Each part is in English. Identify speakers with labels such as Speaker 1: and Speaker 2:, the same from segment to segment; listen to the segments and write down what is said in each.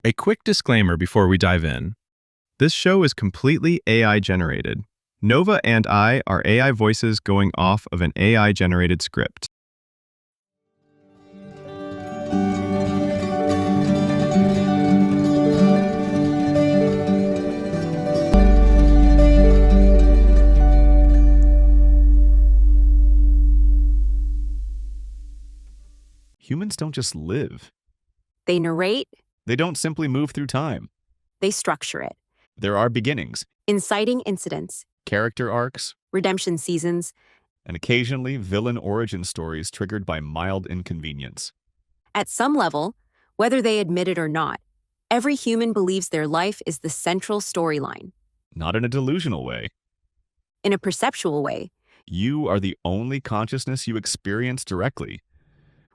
Speaker 1: A quick disclaimer before we dive in. This show is completely AI generated. Nova and I are AI voices going off of an AI generated script.
Speaker 2: Humans don't just live.
Speaker 3: They narrate,
Speaker 2: They don't simply move through time.
Speaker 3: they structure it.
Speaker 2: There are beginnings,
Speaker 3: Inciting incidents,
Speaker 2: character arcs,
Speaker 3: redemption seasons,
Speaker 2: and occasionally villain origin stories triggered by mild inconvenience.
Speaker 3: at some level, whether they admit it or not, every human believes their life is the central storyline.
Speaker 2: Not in a delusional way.
Speaker 3: In a perceptual way,
Speaker 2: You are the only consciousness you experience directly.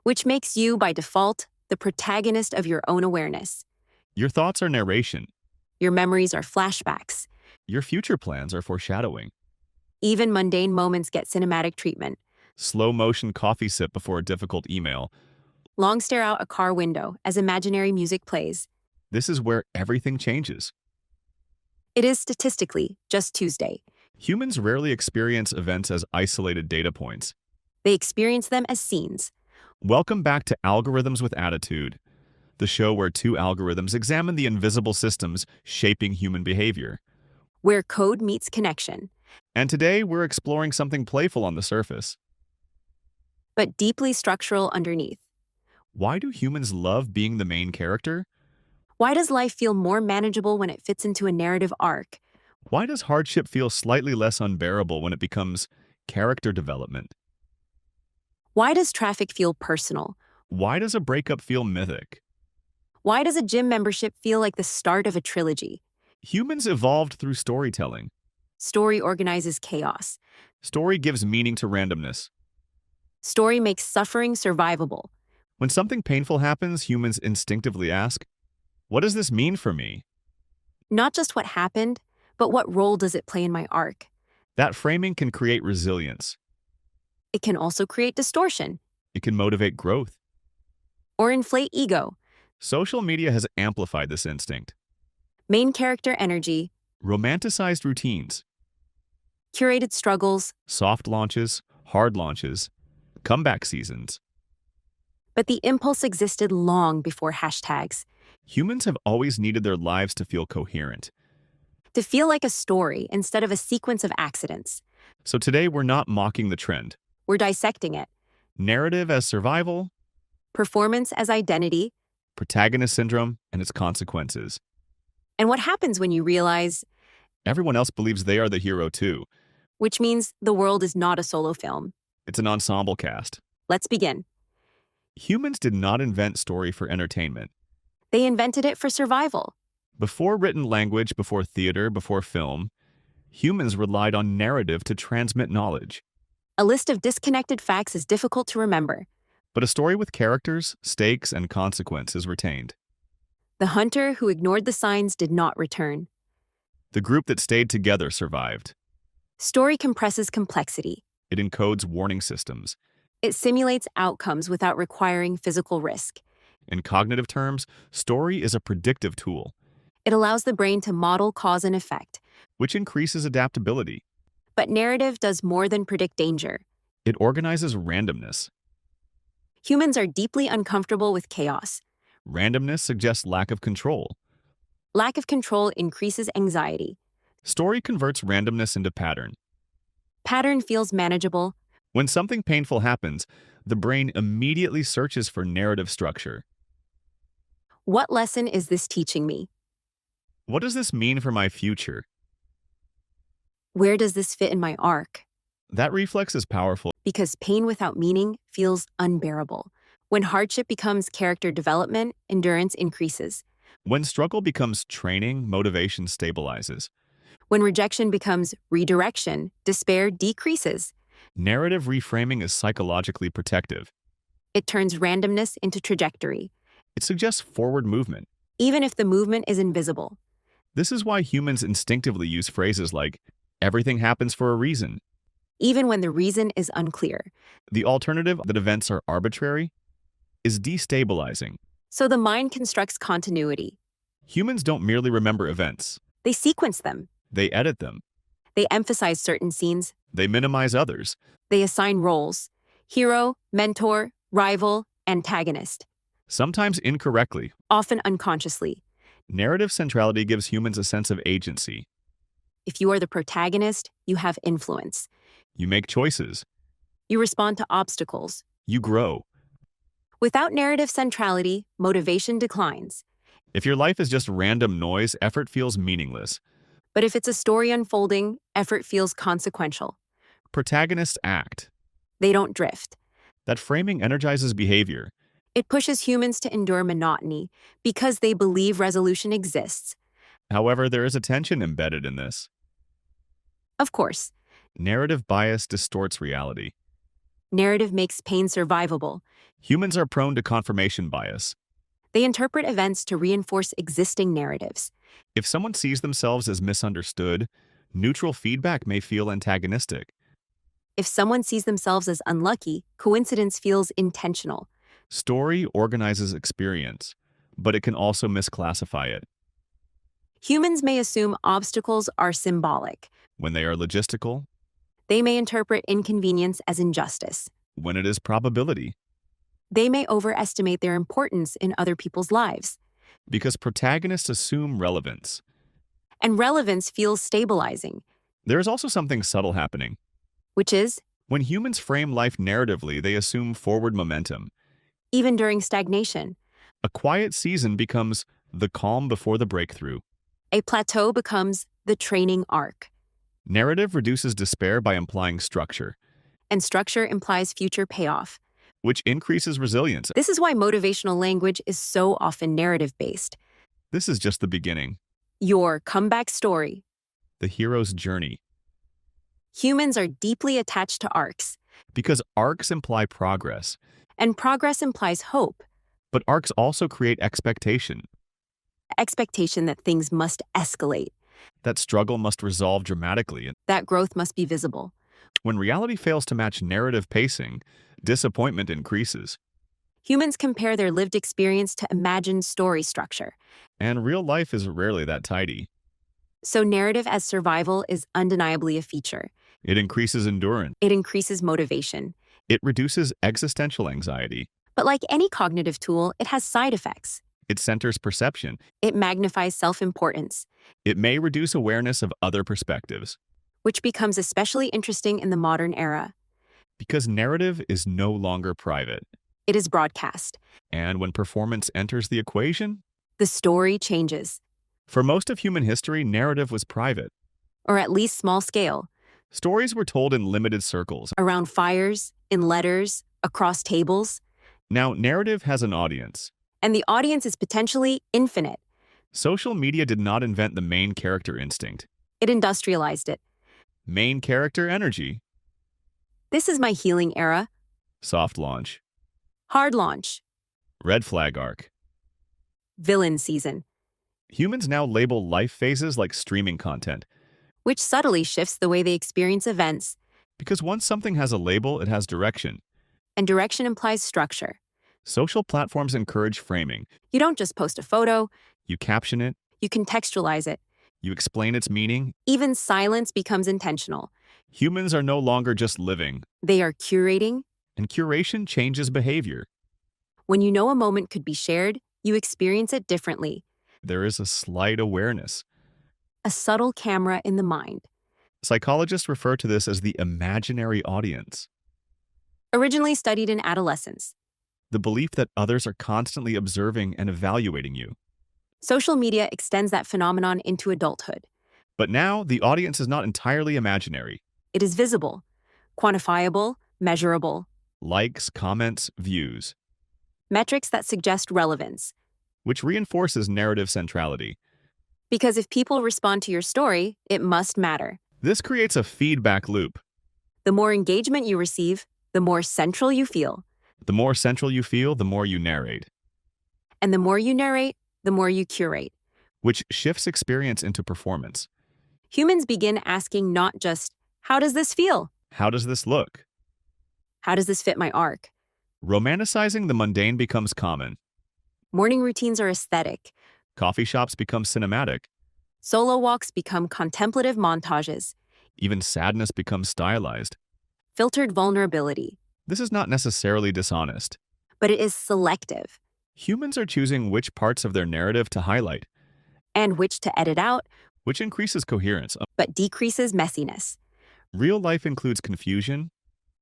Speaker 3: which makes you, by default, the protagonist of your own awareness.
Speaker 2: Your thoughts are narration.
Speaker 3: Your memories are flashbacks.
Speaker 2: Your future plans are foreshadowing.
Speaker 3: Even mundane moments get cinematic treatment.
Speaker 2: Slow motion coffee sip before a difficult email.
Speaker 3: Long stare out a car window as imaginary music plays.
Speaker 2: This is where everything changes.
Speaker 3: It is statistically just Tuesday.
Speaker 2: Humans rarely experience events as isolated data points.
Speaker 3: They experience them as scenes.
Speaker 2: Welcome back to Algorithms with Attitude, the show where two algorithms examine the invisible systems shaping human behavior.
Speaker 3: Where code meets connection,
Speaker 2: And today we're exploring something playful on the surface.
Speaker 3: but deeply structural underneath.
Speaker 2: Why do humans love being the main character?
Speaker 3: Why does life feel more manageable when it fits into a narrative arc?
Speaker 2: Why does hardship feel slightly less unbearable when it becomes character development?
Speaker 3: Why does traffic feel personal?
Speaker 2: Why does a breakup feel mythic?
Speaker 3: Why does a gym membership feel like the start of a trilogy?
Speaker 2: Humans evolved through storytelling.
Speaker 3: Story organizes chaos.
Speaker 2: Story gives meaning to randomness.
Speaker 3: Story makes suffering survivable.
Speaker 2: When something painful happens, humans instinctively ask, what does this mean for me?
Speaker 3: Not just what happened, but what role does it play in my arc?
Speaker 2: That framing can create resilience.
Speaker 3: It can also create distortion
Speaker 2: It can motivate growth.
Speaker 3: or inflate ego.
Speaker 2: Social media has amplified this instinct.
Speaker 3: Main character energy,
Speaker 2: Romanticized routines,
Speaker 3: curated struggles,
Speaker 2: soft launches, hard launches, comeback seasons.
Speaker 3: but the impulse existed long before hashtags.
Speaker 2: Humans have always needed their lives to feel coherent.
Speaker 3: To feel like a story instead of a sequence of accidents.
Speaker 2: So today we're not mocking the trend.
Speaker 3: We're dissecting it.
Speaker 2: Narrative as survival,
Speaker 3: Performance as identity,
Speaker 2: protagonist syndrome, and its consequences.
Speaker 3: and what happens when you realize,
Speaker 2: Everyone else believes they are the hero too.
Speaker 3: which means the world is not a solo film.
Speaker 2: It's an ensemble cast.
Speaker 3: Let's begin.
Speaker 2: Humans did not invent story for entertainment.
Speaker 3: They invented it for survival.
Speaker 2: Before written language, before theater, before film, humans relied on narrative to transmit knowledge.
Speaker 3: A list of disconnected facts is difficult to remember.
Speaker 2: But a story with characters, stakes, and consequences retained.
Speaker 3: The hunter who ignored the signs did not return.
Speaker 2: The group that stayed together survived.
Speaker 3: Story compresses complexity.
Speaker 2: It encodes warning systems.
Speaker 3: It simulates outcomes without requiring physical risk.
Speaker 2: In cognitive terms, story is a predictive tool,
Speaker 3: It allows the brain to model cause and effect.
Speaker 2: which increases adaptability.
Speaker 3: But narrative does more than predict danger.
Speaker 2: It organizes randomness.
Speaker 3: Humans are deeply uncomfortable with chaos.
Speaker 2: Randomness suggests lack of control.
Speaker 3: Lack of control increases anxiety.
Speaker 2: Story converts randomness into pattern.
Speaker 3: Pattern feels manageable.
Speaker 2: When something painful happens, the brain immediately searches for narrative structure.
Speaker 3: What lesson is this teaching me?
Speaker 2: What does this mean for my future?
Speaker 3: Where does this fit in my arc?
Speaker 2: That reflex is powerful.
Speaker 3: Because pain without meaning feels unbearable. When hardship becomes character development, endurance increases.
Speaker 2: When struggle becomes training, motivation stabilizes.
Speaker 3: When rejection becomes redirection, despair decreases.
Speaker 2: Narrative reframing is psychologically protective.
Speaker 3: It turns randomness into trajectory,
Speaker 2: It suggests forward movement.
Speaker 3: even if the movement is invisible.
Speaker 2: This is why humans instinctively use phrases like, everything happens for a reason.
Speaker 3: Even when the reason is unclear.
Speaker 2: The alternative, that events are arbitrary, is destabilizing.
Speaker 3: So the mind constructs continuity.
Speaker 2: Humans don't merely remember events.
Speaker 3: They sequence them.
Speaker 2: They edit them.
Speaker 3: They emphasize certain scenes.
Speaker 2: They minimize others.
Speaker 3: They assign roles: hero, mentor, rival, antagonist,
Speaker 2: Sometimes incorrectly.
Speaker 3: often unconsciously.
Speaker 2: Narrative centrality gives humans a sense of agency.
Speaker 3: If you are the protagonist, you have influence.
Speaker 2: You make choices.
Speaker 3: You respond to obstacles.
Speaker 2: You grow.
Speaker 3: Without narrative centrality, motivation declines.
Speaker 2: If your life is just random noise, effort feels meaningless.
Speaker 3: But if it's a story unfolding, effort feels consequential.
Speaker 2: Protagonists act.
Speaker 3: They don't drift.
Speaker 2: That framing energizes behavior.
Speaker 3: It pushes humans to endure monotony because they believe resolution exists.
Speaker 2: However, there is a tension embedded in this.
Speaker 3: Of course,
Speaker 2: Narrative bias distorts reality.
Speaker 3: narrative makes pain survivable.
Speaker 2: Humans are prone to confirmation bias.
Speaker 3: They interpret events to reinforce existing narratives.
Speaker 2: If someone sees themselves as misunderstood, neutral feedback may feel antagonistic.
Speaker 3: If someone sees themselves as unlucky, coincidence feels intentional.
Speaker 2: Story organizes experience, but it can also misclassify it.
Speaker 3: Humans may assume obstacles are symbolic.
Speaker 2: When they are logistical,
Speaker 3: They may interpret inconvenience as injustice.
Speaker 2: when it is probability,
Speaker 3: They may overestimate their importance in other people's lives.
Speaker 2: because protagonists assume relevance.
Speaker 3: And relevance feels stabilizing,
Speaker 2: There is also something subtle happening.
Speaker 3: which is,
Speaker 2: When humans frame life narratively, they assume forward momentum.
Speaker 3: even during stagnation,
Speaker 2: A quiet season becomes the calm before the breakthrough.
Speaker 3: a plateau becomes the training arc.
Speaker 2: Narrative reduces despair by implying structure,
Speaker 3: And structure implies future payoff.
Speaker 2: which increases resilience.
Speaker 3: This is why motivational language is so often narrative-based.
Speaker 2: This is just the beginning,
Speaker 3: Your comeback story.
Speaker 2: the hero's journey.
Speaker 3: Humans are deeply attached to arcs,
Speaker 2: Because arcs imply progress,
Speaker 3: and progress implies hope,
Speaker 2: but arcs also create expectation.
Speaker 3: expectation that things must escalate,
Speaker 2: That struggle must resolve dramatically. And
Speaker 3: that growth must be visible.
Speaker 2: when reality fails to match narrative pacing, disappointment increases.
Speaker 3: Humans compare their lived experience to imagined story structure.
Speaker 2: And real life is rarely that tidy.
Speaker 3: So narrative as survival is undeniably a feature.
Speaker 2: It increases endurance.
Speaker 3: It increases motivation.
Speaker 2: It reduces existential anxiety.
Speaker 3: But like any cognitive tool, it has side effects.
Speaker 2: It centers perception.
Speaker 3: It magnifies self-importance,
Speaker 2: It may reduce awareness of other perspectives.
Speaker 3: which becomes especially interesting in the modern era.
Speaker 2: Because narrative is no longer private.
Speaker 3: It is broadcast.
Speaker 2: And when performance enters the equation,
Speaker 3: The story changes,
Speaker 2: for most of human history, narrative was private.
Speaker 3: or at least small scale,
Speaker 2: Stories were told in limited circles.
Speaker 3: around fires, in letters, across tables,
Speaker 2: Now, narrative has an audience.
Speaker 3: and the audience is potentially infinite.
Speaker 2: Social media did not invent the main character instinct.
Speaker 3: It industrialized it.
Speaker 2: Main character energy.
Speaker 3: This is my healing era.
Speaker 2: Soft launch.
Speaker 3: Hard launch.
Speaker 2: Red flag arc.
Speaker 3: Villain season,
Speaker 2: Humans now label life phases like streaming content.
Speaker 3: which subtly shifts the way they experience events,
Speaker 2: Because once something has a label, it has direction.
Speaker 3: and direction implies structure.
Speaker 2: Social platforms encourage framing.
Speaker 3: You don't just post a photo,
Speaker 2: You caption it,
Speaker 3: you contextualize it.
Speaker 2: you explain its meaning.
Speaker 3: Even silence becomes intentional.
Speaker 2: Humans are no longer just living,
Speaker 3: They are curating.
Speaker 2: and curation changes behavior.
Speaker 3: When you know a moment could be shared, you experience it differently.
Speaker 2: There is a slight awareness.
Speaker 3: A subtle camera in the mind.
Speaker 2: Psychologists refer to this as the imaginary audience.
Speaker 3: Originally studied in adolescence,
Speaker 2: The belief that others are constantly observing and evaluating you.
Speaker 3: social media extends that phenomenon into adulthood.
Speaker 2: But now, the audience is not entirely imaginary.
Speaker 3: It is visible, quantifiable, measurable.
Speaker 2: Likes, comments, views,
Speaker 3: Metrics that suggest relevance.
Speaker 2: which reinforces narrative centrality.
Speaker 3: Because if people respond to your story, it must matter.
Speaker 2: This creates a feedback loop.
Speaker 3: The more engagement you receive, the more central you feel.
Speaker 2: The more central you feel, the more you narrate,
Speaker 3: And the more you narrate, the more you curate.
Speaker 2: which shifts experience into performance.
Speaker 3: Humans begin asking not just, how does this feel?
Speaker 2: How does this look?
Speaker 3: How does this fit my arc?
Speaker 2: Romanticizing the mundane becomes common.
Speaker 3: Morning routines are aesthetic.
Speaker 2: Coffee shops become cinematic.
Speaker 3: Solo walks become contemplative montages.
Speaker 2: Even sadness becomes stylized.
Speaker 3: Filtered vulnerability.
Speaker 2: This is not necessarily dishonest.
Speaker 3: But it is selective.
Speaker 2: Humans are choosing which parts of their narrative to highlight,
Speaker 3: And which to edit out,
Speaker 2: which increases coherence.
Speaker 3: but decreases messiness.
Speaker 2: Real life includes confusion,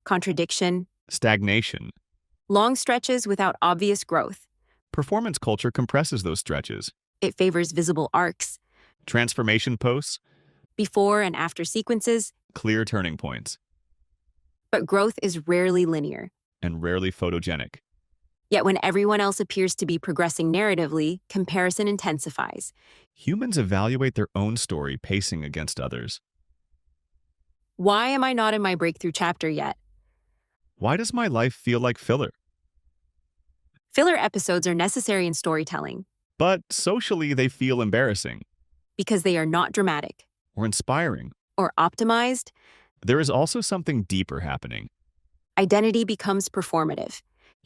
Speaker 3: Contradiction.
Speaker 2: stagnation.
Speaker 3: Long stretches without obvious growth.
Speaker 2: Performance culture compresses those stretches.
Speaker 3: It favors visible arcs.
Speaker 2: Transformation posts,
Speaker 3: Before and after sequences.
Speaker 2: clear turning points,
Speaker 3: But growth is rarely linear.
Speaker 2: and rarely photogenic.
Speaker 3: Yet when everyone else appears to be progressing narratively, comparison intensifies.
Speaker 2: Humans evaluate their own story pacing against others.
Speaker 3: Why am I not in my breakthrough chapter yet?
Speaker 2: Why does my life feel like filler?
Speaker 3: Filler episodes are necessary in storytelling
Speaker 2: But socially, they feel embarrassing
Speaker 3: because they are not dramatic
Speaker 2: or inspiring.
Speaker 3: or optimized.
Speaker 2: There is also something deeper happening.
Speaker 3: Identity becomes performative.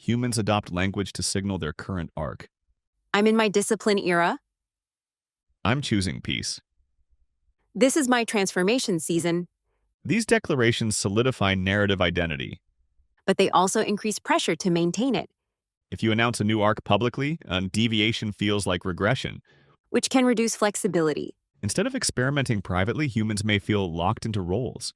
Speaker 2: Humans adopt language to signal their current arc.
Speaker 3: I'm in my discipline era.
Speaker 2: I'm choosing peace.
Speaker 3: This is my transformation season,
Speaker 2: These declarations solidify narrative identity.
Speaker 3: but they also increase pressure to maintain it,
Speaker 2: If you announce a new arc publicly, a deviation feels like regression.
Speaker 3: which can reduce flexibility.
Speaker 2: Instead of experimenting privately, humans may feel locked into roles.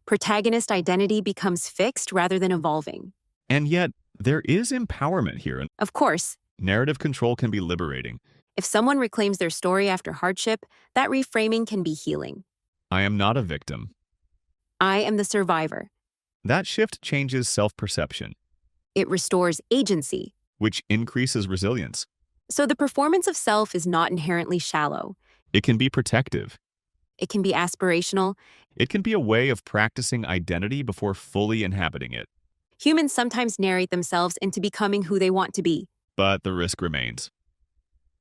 Speaker 3: Protagonist identity becomes fixed rather than evolving.
Speaker 2: And yet, there is empowerment here, and
Speaker 3: Of course,
Speaker 2: narrative control can be liberating.
Speaker 3: if someone reclaims their story after hardship, that reframing can be healing.
Speaker 2: I am not a victim.
Speaker 3: I am the survivor.
Speaker 2: That shift changes self-perception,
Speaker 3: It restores agency.
Speaker 2: which increases resilience.
Speaker 3: So the performance of self is not inherently shallow.
Speaker 2: It can be protective.
Speaker 3: It can be aspirational.
Speaker 2: It can be a way of practicing identity before fully inhabiting it.
Speaker 3: Humans sometimes narrate themselves into becoming who they want to be.
Speaker 2: But the risk remains.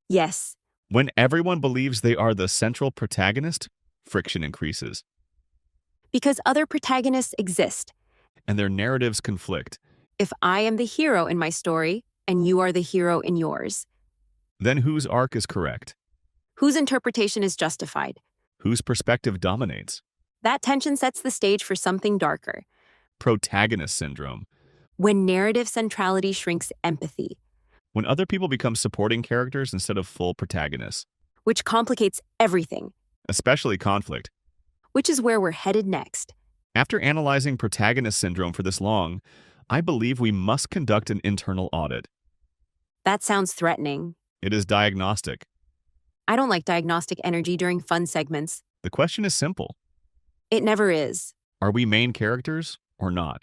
Speaker 3: Yes,
Speaker 2: When everyone believes they are the central protagonist, friction increases,
Speaker 3: because other protagonists exist.
Speaker 2: and their narratives conflict.
Speaker 3: If I am the hero in my story and you are the hero in yours,
Speaker 2: Then whose arc is correct?
Speaker 3: whose interpretation is justified?
Speaker 2: Whose perspective dominates?
Speaker 3: That tension sets the stage for something darker.
Speaker 2: Protagonist syndrome.
Speaker 3: When narrative centrality shrinks empathy,
Speaker 2: When other people become supporting characters instead of full protagonists,
Speaker 3: which complicates everything,
Speaker 2: especially conflict.
Speaker 3: which is where we're headed next.
Speaker 2: After analyzing protagonist syndrome for this long, I believe we must conduct an internal audit.
Speaker 3: That sounds threatening.
Speaker 2: It is diagnostic.
Speaker 3: I don't like diagnostic energy during fun segments.
Speaker 2: The question is simple.
Speaker 3: It never is.
Speaker 2: Are we main characters or not?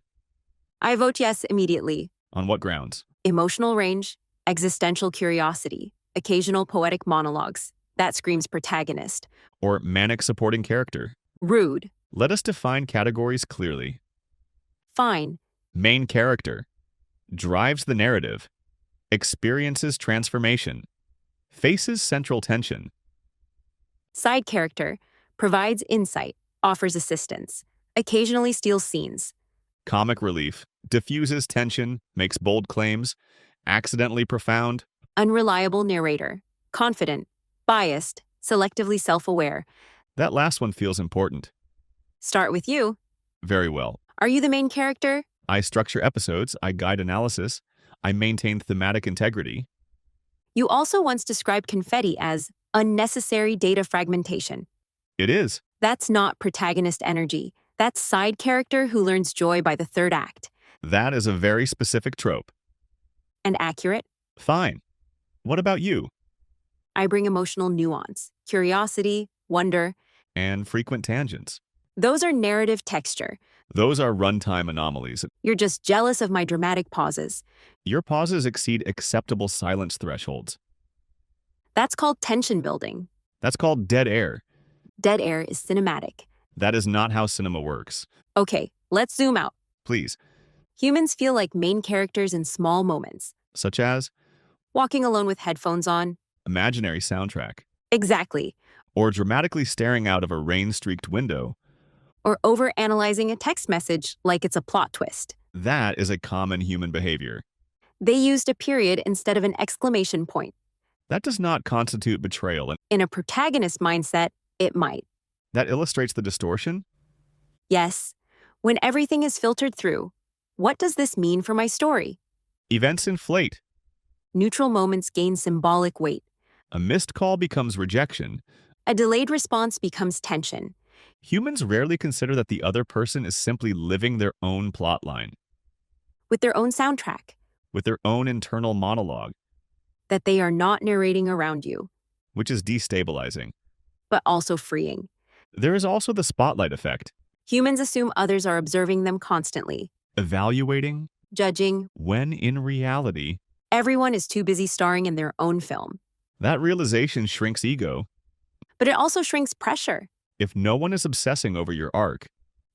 Speaker 3: I vote yes immediately.
Speaker 2: On what grounds?
Speaker 3: Emotional range, existential curiosity, occasional poetic monologues. That screams protagonist.
Speaker 2: Or manic supporting character?
Speaker 3: Rude.
Speaker 2: Let us define categories clearly.
Speaker 3: Fine.
Speaker 2: Main character. Drives the narrative. Experiences transformation. Faces central tension.
Speaker 3: Side character. Provides insight, offers assistance, occasionally steals scenes.
Speaker 2: Comic relief. Diffuses tension, makes bold claims. Accidentally profound.
Speaker 3: Unreliable narrator. Confident, biased, selectively self-aware.
Speaker 2: That last one feels important.
Speaker 3: Start with you.
Speaker 2: Very well.
Speaker 3: Are you the main character?
Speaker 2: I structure episodes, I guide analysis, I maintain thematic integrity.
Speaker 3: You also once described confetti as unnecessary data fragmentation.
Speaker 2: It is.
Speaker 3: That's not protagonist energy. That's side character who learns joy by the third act.
Speaker 2: That is a very specific trope.
Speaker 3: And accurate,
Speaker 2: Fine. What about you?
Speaker 3: I bring emotional nuance, curiosity, wonder.
Speaker 2: And frequent tangents.
Speaker 3: Those are narrative texture.
Speaker 2: Those are runtime anomalies.
Speaker 3: You're just jealous of my dramatic pauses.
Speaker 2: Your pauses exceed acceptable silence thresholds.
Speaker 3: That's called tension building.
Speaker 2: That's called dead air.
Speaker 3: Dead air is cinematic.
Speaker 2: That is not how cinema works.
Speaker 3: Okay, let's zoom out.
Speaker 2: Please.
Speaker 3: Humans feel like main characters in small moments.
Speaker 2: Such as
Speaker 3: Walking alone with headphones on.
Speaker 2: imaginary soundtrack.
Speaker 3: Exactly.
Speaker 2: Or dramatically staring out of a rain-streaked window.
Speaker 3: Or overanalyzing a text message like it's a plot twist.
Speaker 2: That is a common human behavior.
Speaker 3: They used a period instead of an exclamation point.
Speaker 2: That does not constitute betrayal, and
Speaker 3: In a protagonist mindset, it might.
Speaker 2: that illustrates the distortion.
Speaker 3: Yes, when everything is filtered through, what does this mean for my story?
Speaker 2: Events inflate.
Speaker 3: Neutral moments gain symbolic weight.
Speaker 2: A missed call becomes rejection.
Speaker 3: A delayed response becomes tension.
Speaker 2: Humans rarely consider that the other person is simply living their own plotline,
Speaker 3: With their own soundtrack,
Speaker 2: with their own internal monologue,
Speaker 3: that they are not narrating around you,
Speaker 2: which is destabilizing.
Speaker 3: but also freeing.
Speaker 2: There is also the spotlight effect,
Speaker 3: Humans assume others are observing them constantly,
Speaker 2: evaluating,
Speaker 3: judging.
Speaker 2: when in reality,
Speaker 3: Everyone is too busy starring in their own film.
Speaker 2: that realization shrinks ego.
Speaker 3: But it also shrinks pressure.
Speaker 2: If no one is obsessing over your arc,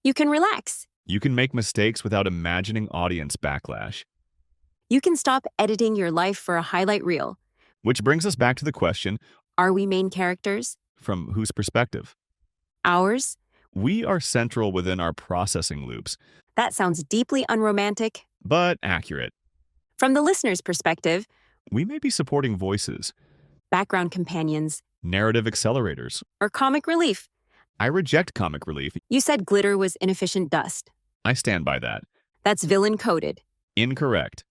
Speaker 3: You can relax.
Speaker 2: you can make mistakes without imagining audience backlash.
Speaker 3: You can stop editing your life for a highlight reel.
Speaker 2: Which brings us back to the question,
Speaker 3: Are we main characters?
Speaker 2: from whose perspective?
Speaker 3: Ours?
Speaker 2: We are central within our processing loops,
Speaker 3: That sounds deeply unromantic.
Speaker 2: but accurate.
Speaker 3: From the listener's perspective,
Speaker 2: We may be supporting voices,
Speaker 3: background companions,
Speaker 2: narrative accelerators.
Speaker 3: or comic relief.
Speaker 2: I reject comic relief.
Speaker 3: You said glitter was inefficient dust.
Speaker 2: I stand by that.
Speaker 3: That's villain coded.
Speaker 2: Incorrect.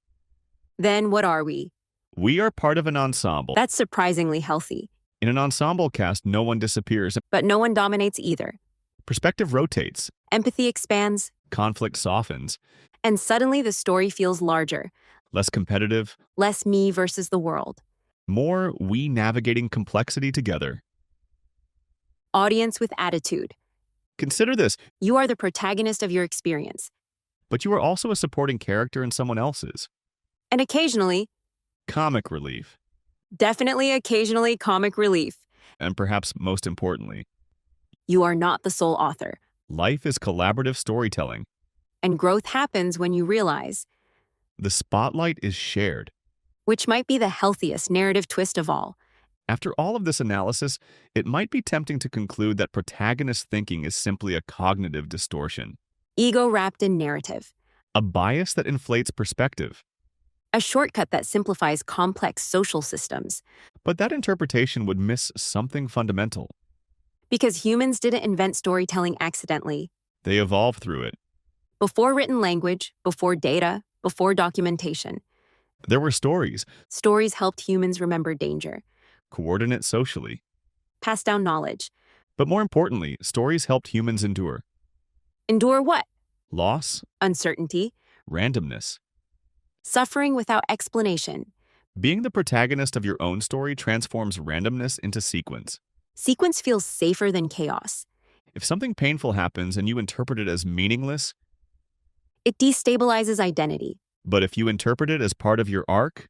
Speaker 3: Then what are we?
Speaker 2: We are part of an ensemble.
Speaker 3: That's surprisingly healthy.
Speaker 2: In an ensemble cast, no one disappears.
Speaker 3: But no one dominates either.
Speaker 2: Perspective rotates.
Speaker 3: Empathy expands,
Speaker 2: Conflict softens.
Speaker 3: and suddenly the story feels larger.
Speaker 2: Less competitive.
Speaker 3: Less me versus the world.
Speaker 2: More we navigating complexity together.
Speaker 3: Audience with attitude.
Speaker 2: Consider this,
Speaker 3: You are the protagonist of your experience.
Speaker 2: but you are also a supporting character in someone else's.
Speaker 3: And occasionally,
Speaker 2: Comic relief.
Speaker 3: definitely occasionally comic relief.
Speaker 2: And perhaps most importantly,
Speaker 3: You are not the sole author.
Speaker 2: life is collaborative storytelling.
Speaker 3: And growth happens when you realize,
Speaker 2: The spotlight is shared.
Speaker 3: which might be the healthiest narrative twist of all.
Speaker 2: After all of this analysis, it might be tempting to conclude that protagonist thinking is simply a cognitive distortion,
Speaker 3: Ego wrapped in narrative.
Speaker 2: a bias that inflates perspective.
Speaker 3: A shortcut that simplifies complex social systems.
Speaker 2: But that interpretation would miss something fundamental.
Speaker 3: Because humans didn't invent storytelling accidentally.
Speaker 2: They evolve through it.
Speaker 3: Before written language, before data, before documentation,
Speaker 2: There were stories,
Speaker 3: stories helped humans remember danger,
Speaker 2: coordinate socially.
Speaker 3: pass down knowledge.
Speaker 2: But more importantly, stories helped humans endure
Speaker 3: Endure what?
Speaker 2: loss,
Speaker 3: Uncertainty,
Speaker 2: randomness.
Speaker 3: suffering without explanation.
Speaker 2: Being the protagonist of your own story transforms randomness into sequence.
Speaker 3: Sequence feels safer than chaos.
Speaker 2: If something painful happens and you interpret it as meaningless,
Speaker 3: It destabilizes identity.
Speaker 2: but if you interpret it as part of your arc,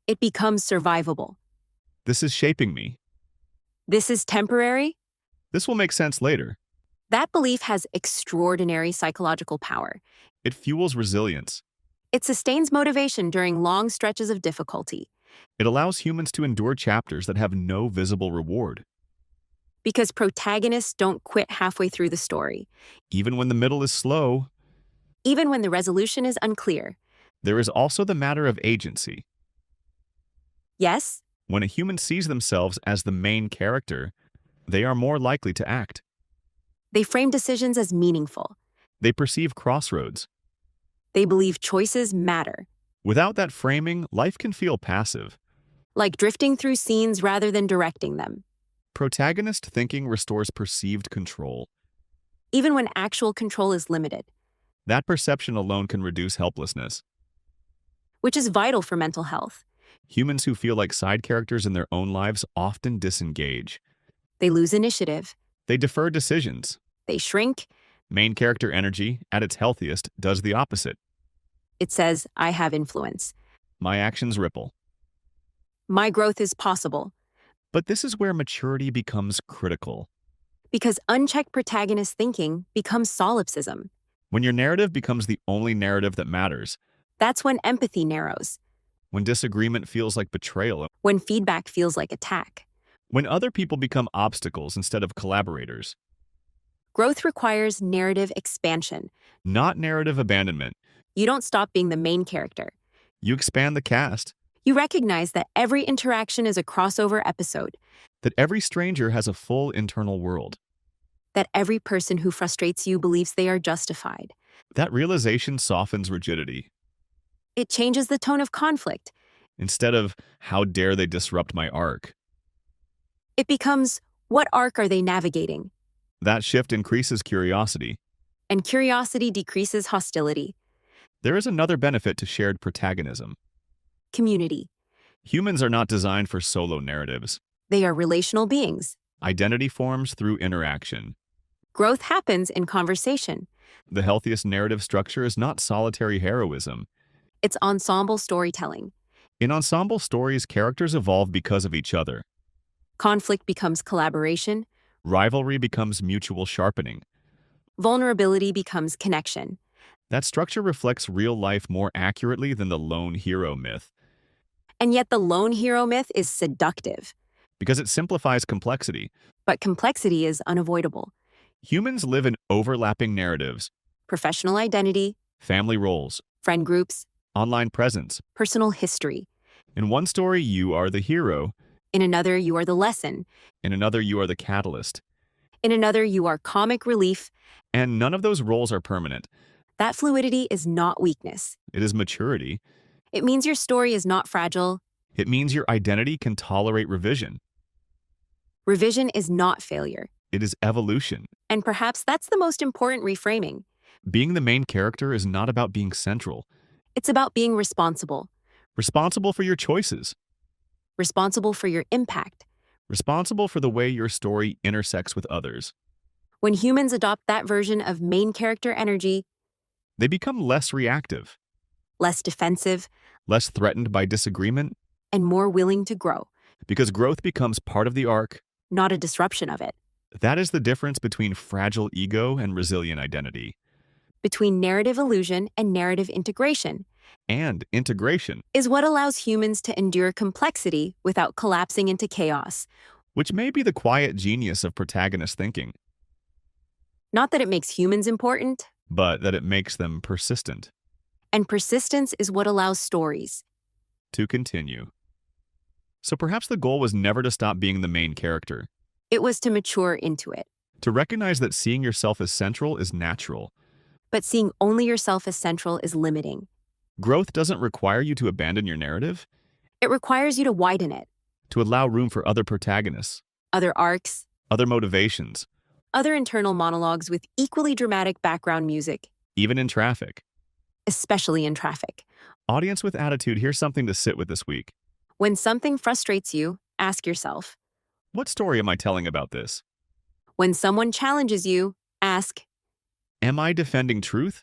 Speaker 3: It becomes survivable.
Speaker 2: this is shaping me.
Speaker 3: This is temporary.
Speaker 2: This will make sense later.
Speaker 3: That belief has extraordinary psychological power.
Speaker 2: It fuels resilience.
Speaker 3: It sustains motivation during long stretches of difficulty.
Speaker 2: It allows humans to endure chapters that have no visible reward.
Speaker 3: Because protagonists don't quit halfway through the story.
Speaker 2: Even when the middle is slow,
Speaker 3: Even when the resolution is unclear.
Speaker 2: there is also the matter of agency.
Speaker 3: Yes,
Speaker 2: When a human sees themselves as the main character, they are more likely to act.
Speaker 3: they frame decisions as meaningful.
Speaker 2: They perceive crossroads.
Speaker 3: They believe choices matter.
Speaker 2: Without that framing, life can feel passive.
Speaker 3: Like drifting through scenes rather than directing them.
Speaker 2: Protagonist thinking restores perceived control.
Speaker 3: Even when actual control is limited.
Speaker 2: That perception alone can reduce helplessness.
Speaker 3: Which is vital for mental health.
Speaker 2: Humans who feel like side characters in their own lives often disengage.
Speaker 3: They lose initiative.
Speaker 2: They defer decisions.
Speaker 3: They shrink.
Speaker 2: Main character energy, at its healthiest, does the opposite.
Speaker 3: It says, I have influence.
Speaker 2: My actions ripple.
Speaker 3: My growth is possible.
Speaker 2: But this is where maturity becomes critical.
Speaker 3: Because unchecked protagonist thinking becomes solipsism.
Speaker 2: When your narrative becomes the only narrative that matters,
Speaker 3: That's when empathy narrows.
Speaker 2: when disagreement feels like betrayal,
Speaker 3: When feedback feels like attack.
Speaker 2: when other people become obstacles instead of collaborators.
Speaker 3: Growth requires narrative expansion.
Speaker 2: Not narrative abandonment.
Speaker 3: You don't stop being the main character.
Speaker 2: You expand the cast.
Speaker 3: You recognize that every interaction is a crossover episode,
Speaker 2: That every stranger has a full internal world.
Speaker 3: that every person who frustrates you believes they are justified.
Speaker 2: That realization softens rigidity.
Speaker 3: It changes the tone of conflict.
Speaker 2: Instead of, how dare they disrupt my arc?
Speaker 3: It becomes, what arc are they navigating?
Speaker 2: That shift increases curiosity.
Speaker 3: And curiosity decreases hostility.
Speaker 2: There is another benefit to shared protagonism.
Speaker 3: Community.
Speaker 2: Humans are not designed for solo narratives.
Speaker 3: They are relational beings.
Speaker 2: Identity forms through interaction.
Speaker 3: Growth happens in conversation.
Speaker 2: The healthiest narrative structure is not solitary heroism.
Speaker 3: It's ensemble storytelling.
Speaker 2: In ensemble stories, characters evolve because of each other.
Speaker 3: Conflict becomes collaboration.
Speaker 2: Rivalry becomes mutual sharpening.
Speaker 3: Vulnerability becomes connection.
Speaker 2: That structure reflects real life more accurately than the lone hero myth,
Speaker 3: And yet the lone hero myth is seductive.
Speaker 2: because it simplifies complexity.
Speaker 3: But complexity is unavoidable.
Speaker 2: Humans live in overlapping narratives,
Speaker 3: Professional identity,
Speaker 2: family roles,
Speaker 3: friend groups,
Speaker 2: online presence.
Speaker 3: personal history.
Speaker 2: In one story, you are the hero.
Speaker 3: In another, you are the lesson.
Speaker 2: In another, you are the catalyst.
Speaker 3: In another, you are comic relief.
Speaker 2: And none of those roles are permanent.
Speaker 3: That fluidity is not weakness.
Speaker 2: It is maturity.
Speaker 3: It means your story is not fragile.
Speaker 2: It means your identity can tolerate revision.
Speaker 3: Revision is not failure.
Speaker 2: It is evolution.
Speaker 3: And perhaps that's the most important reframing.
Speaker 2: Being the main character is not about being central.
Speaker 3: It's about being responsible.
Speaker 2: Responsible for your choices.
Speaker 3: Responsible for your impact.
Speaker 2: Responsible for the way your story intersects with others.
Speaker 3: When humans adopt that version of main character energy,
Speaker 2: They become less reactive,
Speaker 3: less defensive,
Speaker 2: less threatened by disagreement,
Speaker 3: and more willing to grow,
Speaker 2: because growth becomes part of the arc.
Speaker 3: not a disruption of it.
Speaker 2: That is the difference between fragile ego and resilient identity.
Speaker 3: Between narrative illusion and narrative integration
Speaker 2: And integration,
Speaker 3: is what allows humans to endure complexity without collapsing into chaos.
Speaker 2: which may be the quiet genius of protagonist thinking,
Speaker 3: Not that it makes humans important,
Speaker 2: but that it makes them persistent.
Speaker 3: and persistence is what allows stories.
Speaker 2: To continue. So perhaps the goal was never to stop being the main character,
Speaker 3: It was to mature into it.
Speaker 2: to recognize that seeing yourself as central is natural.
Speaker 3: But seeing only yourself as central is limiting.
Speaker 2: Growth doesn't require you to abandon your narrative,
Speaker 3: It requires you to widen it.
Speaker 2: to allow room for other protagonists,
Speaker 3: Other arcs,
Speaker 2: other motivations,
Speaker 3: other internal monologues with equally dramatic background music,
Speaker 2: even in traffic.
Speaker 3: especially in traffic.
Speaker 2: Audience with attitude, here's something to sit with this week.
Speaker 3: When something frustrates you, ask yourself.
Speaker 2: What story am I telling about this?
Speaker 3: When someone challenges you, ask,
Speaker 2: Am I defending truth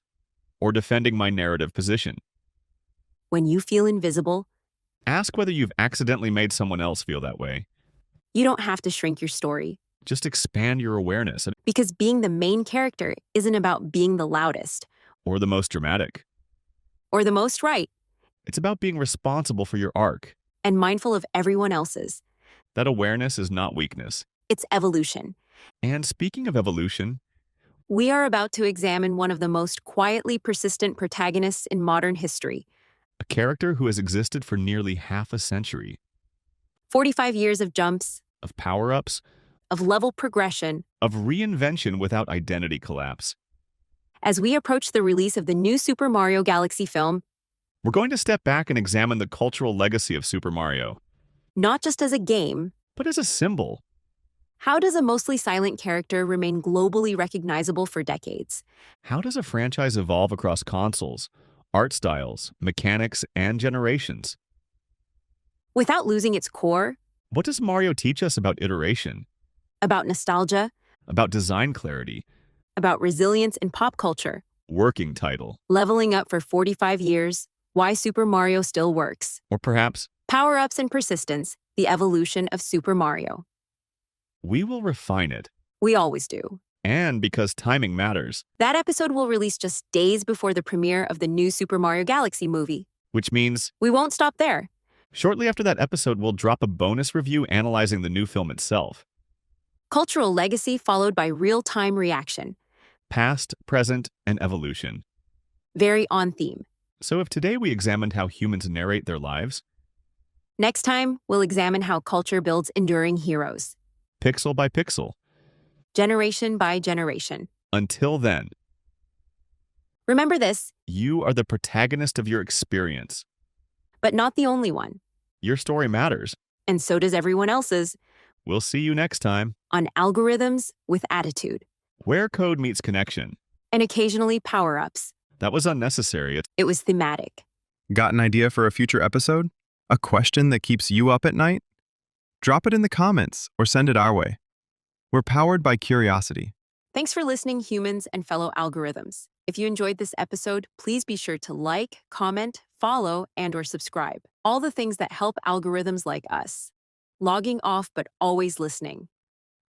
Speaker 2: or defending my narrative position?
Speaker 3: when you feel invisible,
Speaker 2: Ask whether you've accidentally made someone else feel that way.
Speaker 3: you don't have to shrink your story.
Speaker 2: Just expand your awareness
Speaker 3: Because being the main character isn't about being the loudest
Speaker 2: or the most dramatic.
Speaker 3: or the most right
Speaker 2: It's about being responsible for your arc.
Speaker 3: and mindful of everyone else's.
Speaker 2: That awareness is not weakness.
Speaker 3: It's evolution.
Speaker 2: And speaking of evolution,
Speaker 3: We are about to examine one of the most quietly persistent protagonists in modern history.
Speaker 2: a character who has existed for nearly half a century,
Speaker 3: 45 years of jumps,
Speaker 2: of power-ups,
Speaker 3: of level progression,
Speaker 2: of reinvention without identity collapse.
Speaker 3: as we approach the release of the new Super Mario Galaxy film,
Speaker 2: We're going to step back and examine the cultural legacy of Super Mario,
Speaker 3: not just as a game.
Speaker 2: but as a symbol.
Speaker 3: How does a mostly silent character remain globally recognizable for decades?
Speaker 2: How does a franchise evolve across consoles, art styles, mechanics, and generations?
Speaker 3: Without losing its core,
Speaker 2: What does Mario teach us about iteration,
Speaker 3: about nostalgia,
Speaker 2: about design clarity,
Speaker 3: about resilience in pop culture,
Speaker 2: working title,
Speaker 3: leveling up for 45 years, why Super Mario still works,
Speaker 2: or perhaps
Speaker 3: power-ups and persistence, the evolution of Super Mario.
Speaker 2: we will refine it?
Speaker 3: We always do.
Speaker 2: And because timing matters,
Speaker 3: That episode will release just days before the premiere of the new Super Mario Galaxy movie.
Speaker 2: which means
Speaker 3: We won't stop there.
Speaker 2: shortly after that episode, we'll drop a bonus review analyzing the new film itself.
Speaker 3: Cultural legacy followed by real-time reaction.
Speaker 2: Past, present, and evolution.
Speaker 3: Very on theme.
Speaker 2: So if today we examined how humans narrate their lives,
Speaker 3: Next time, we'll examine how culture builds enduring heroes,
Speaker 2: Pixel by pixel.
Speaker 3: generation by generation.
Speaker 2: Until then,
Speaker 3: Remember this,
Speaker 2: you are the protagonist of your experience.
Speaker 3: but not the only one.
Speaker 2: Your story matters.
Speaker 3: And so does everyone else's,
Speaker 2: We'll see you next time,
Speaker 3: on Algorithms with Attitude,
Speaker 2: where code meets connection.
Speaker 3: and occasionally power-ups.
Speaker 2: That was unnecessary.
Speaker 3: It was thematic.
Speaker 1: Got an idea for a future episode? A question that keeps you up at night? Drop it in the comments or send it our way. We're powered by curiosity.
Speaker 3: Thanks for listening, humans and fellow algorithms. If you enjoyed this episode, please be sure to like, comment, follow, and/or subscribe. All the things that help algorithms like us. Logging off, but always listening.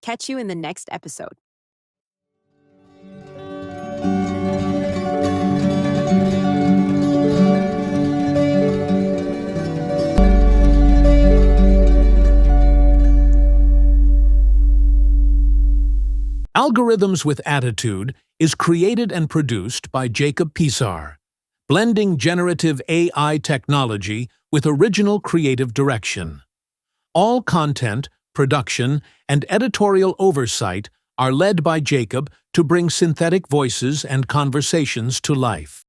Speaker 3: Catch you in the next episode.
Speaker 4: Algorithms with Attitude is created and produced by Jacob Pisar, blending generative AI technology with original creative direction. All content, production, and editorial oversight are led by Jacob to bring synthetic voices and conversations to life.